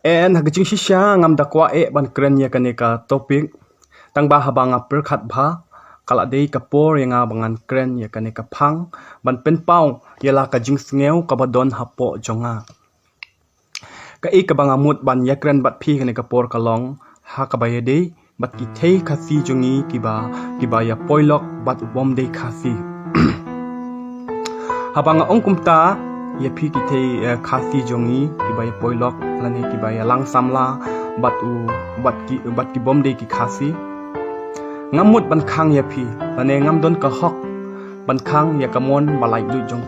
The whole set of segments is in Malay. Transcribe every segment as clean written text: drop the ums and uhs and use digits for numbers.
En hagajing shisha ngam dakwa ban kren ya kaneka topik tang ba habanga perkhat bha kala dei kapor yang bangan kren ya kaneka phang ban pen pau yala ka jing sngew ka badon hapo jonga ka ka banga mut ban ya kren bat phi kaneka por kalong ha ka ba dei bat ki thei khasi jongi kiba ya poilok bat bom dei khasi habanga ongkumta ya phi ki thei khasi jongi kiba ya poilok lane kiba ya lang samla bat ki bom dei ki khasi ngamut ban khang ya phi lane ngam don ka hok ban khang ya kamon balai du jong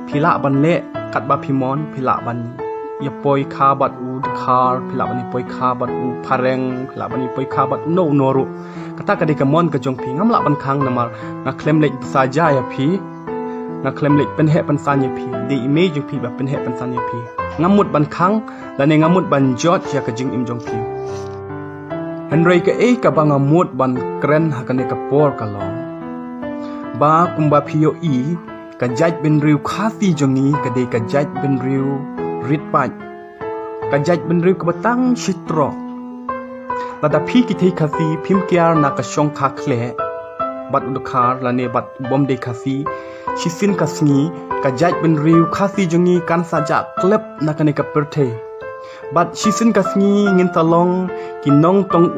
phila ban le kat ba phimon phila ban ya poi kha bat u khar phila ban poi kha bat u phareng phila ban poi kha bat no noru kata ka de kamon ka jong phi ngam la ban khang namar nga klem le saja ya phi nga klem le pen he pan san ya phi de image phi ba pen he pan san ya phi ngamut ban khang lane ngamut ban jot ya ka jing im jong phi Henry ka ka banga mut ban kren hakane ka por kalong ba kumba phio ka jaj ben riu khasi jongi ka de ka jaj ben riu rit pat ka jaj ben riu ka batang chitro lada phi ki thei khasi phim kyar na ka shong kha khle bat udkhar lane bat bom de khasi chisin ka sngi ka jaj ben riu khasi jongi kan saja klep na kane ka perthe bat chisin ka sngi ngin talong kinong tong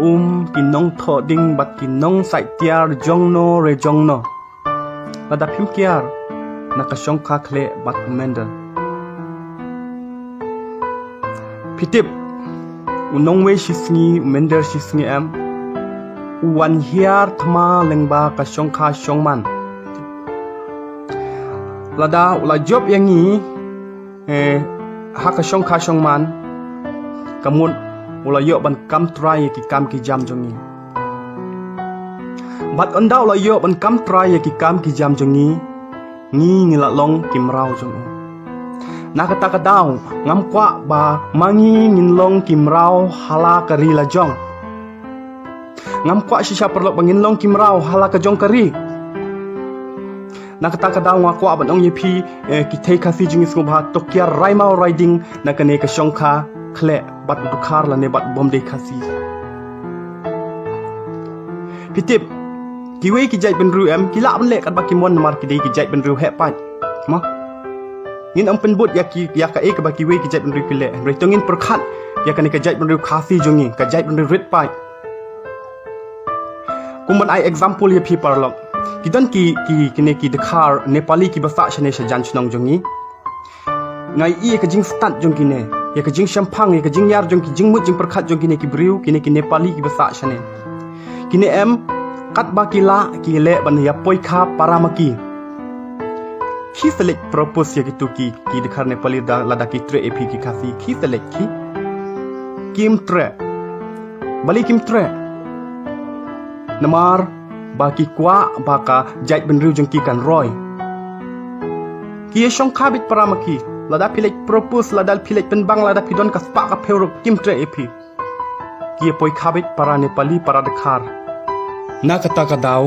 kinong thoding bat kinong sai tiar jongno re jongno lada phim kyar nakashong kakle bat mender pitip unong we shisngi mender shisngi am uwan hiar thma lengba kashong kha shongman lada ula job yangi ha kashong kha shongman kamun ula yo ban kam try ki kam ki jam jongi bat onda ula yo ban kam try ki kam ki jam jongi ngi ngila long kimrau jong nakata ka daw ngam kwa ba mangi ngin long kimrau hala kari la jong ngam kwa shisha perlo bangin long kimrau hala ka jong kari nakata ka daw ngwa ban ong yepi ki thei khasi jing isku ba tokya raimau riding nakane ka shongkha khle bat dukhar la ne bat bom de khasi pitip kiwe ki jai ben ru em kila ban le kat ba kimon mar ki dei ki jai ben ru he pat ma ngin am pen bot ya ka ka ba kiwe ki jai ben ru ki le re tongin perkhat ya kan ka jai ben ru khasi jongi ka jai ben ru rit pat kumban ai example ya phi parlok kidan ki ne ki dekhar nepali ki basa chane se jan chnong jongi ngai ka jing stat jongi ne ya ka jing shampang ya ka jing yar jongi jing mut jing perkhat jongi ne ki briu ki nepali ki basa chane kini em kat bakila kile ban ya poi kha paramaki khi select propose ya gitu ki dekhar nepali da lada ki tre epi ki khasi khi select ki kim tre bali kim tre namar baki kwa baka jait ben riu jeng ki kan roy ki shong khabit paramaki lada pilek propose lada pilek pen bang lada pidon ka spa ka phero kim tre epi ki poi khabit para nepali para dekhar na kata ka daw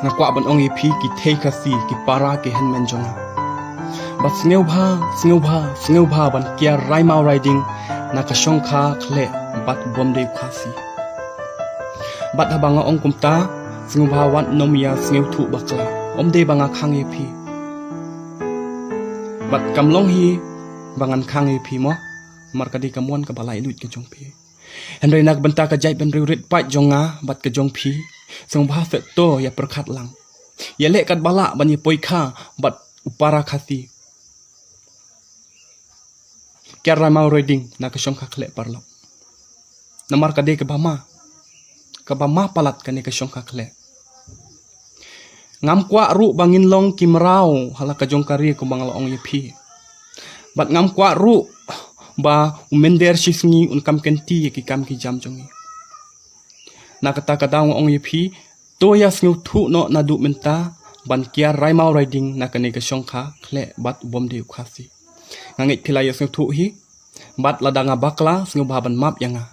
na kwa ban ong ipi ki thei khasi ki para ke henmen jonga bat sneu bha ban kia raimau riding na ka shongkha khle bat bom de khasi bat habanga ong kumta sneu bha wan nomia sneu thu bakla om de banga khang ipi bat kamlong hi bangan khang ipi mo markadi kamon ka balai lut ke jong pi Henry nak benta ka jai ben riurit pat jonga bat ka jong phi song bha fe to ya perkhat lang ya le kat bala ban ye poi kha bat upara khati kera mau reading na ka shong kha khle parlo namar ka de ka bama palat ka ne ka shong kha khle ngam kwa ru bangin long kimrau hala ka jong kari ko bangla ong ye phi bat ngam kwa ru ba umender shisngi unkam kenti ki kam ki jam jongi nakata ka daw ong yepi to ya sngu thu no na du menta ban kia raimau riding nakane ka shongkha khle bat bom de khasi ngangit phila ya sngu thu hi bat ladanga bakla sngu baban map yanga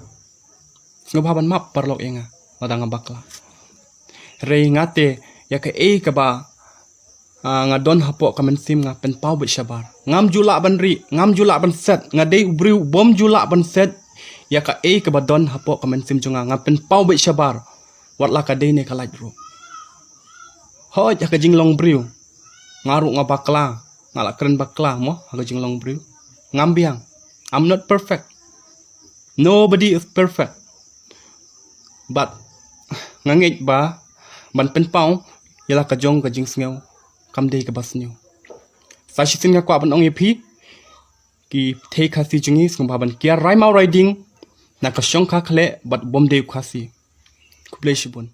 sngu baban map parlok yanga ladanga bakla re ngate ya ka ka ba nga don hapo kamen sim nga pen pau bet syabar ngam julak ban ri ngam julak ban set nga dei ubriu bom julak ban set ya ka ke badon hapo kamen sim junga nga pen pau bet syabar wat la ka dei ne kalaj ro ho ja ka jinglong briu ngaru nga bakla ngala keren bakla mo ha jinglong briu ngam biang I'm not perfect, nobody is perfect, but ngangit ba ban pen pau yala ka jong ka jing sngew kam dei ka bas new sa shi sin nga kwa ban ong yepi ki the kha si jungi sung ba ban kia rai mau riding na ka shong kha khle but bom dei khasi kuble shibun